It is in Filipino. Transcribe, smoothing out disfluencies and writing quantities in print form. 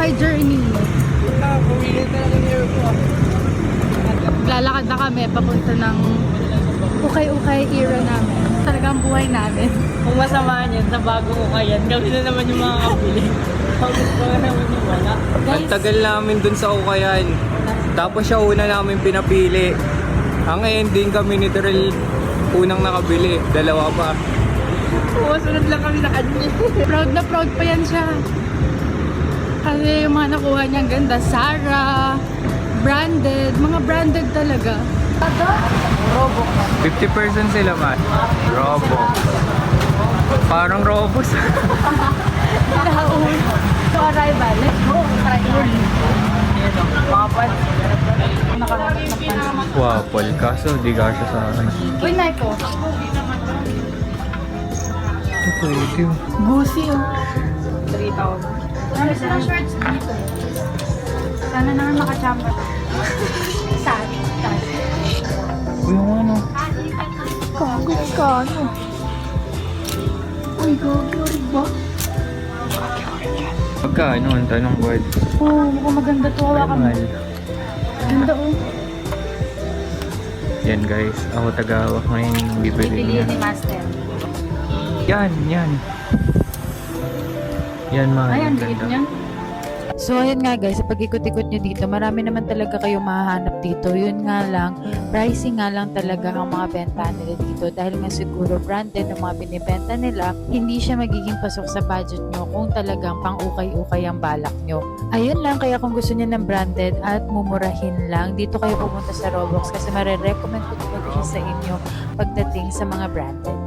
kay Journey. Pumili talaga ng airport. Lalakad na kami papunta ng ukay-ukay era namin. Talagang buhay namin. Kung masama niyan sa bagong ukayan, kami na naman yung mga kapili. Tapos ko na naman yung wala. Ang tagal namin dun sa Ukayan. Tapos siya una namin pinapili. Ang ending kami ni Terrell unang nakabili. Dalawa pa. Sunod lang kami sa kanya. Proud na proud pa yan siya. Kasi yung mga nakuha niya ang ganda. Zara, branded, mga branded talaga. 50% sila man. Robo. Parang robos. So arrival, let's go. Try early. Waffle. Kaso di kasya sa akin. Uy, Naiko. Ito pwede. Gucci, oh. 3,000. Marami silang shorts dito. Sana naman makachamba. Saan? Uy, yung ano? Kagod ka, ano? Uy, gagawin ba? Pagkano ang tanong ko? Oo, mukhang maganda to. Hawakan mo. Ganda, oh. Yan guys, ako tagawak ngayon bibili niya. Master. Yan. Yan mga Ayan, ganda. dikit niyan. So ayun nga guys, sa pag-ikot-ikot nyo dito, marami naman talaga kayong mahahanap dito. Yun nga lang, pricing nga lang talaga ang mga benta nila dito. Dahil nga siguro branded ang mga binibenta nila, hindi siya magiging pasok sa budget nyo kung talagang pang-ukay-ukay ang balak nyo. Ayun lang, kaya kung gusto niyo ng branded at mumurahin lang, dito kayo pumunta sa Roblox kasi marirecommend ko talaga siya sa inyo pagdating sa mga branded.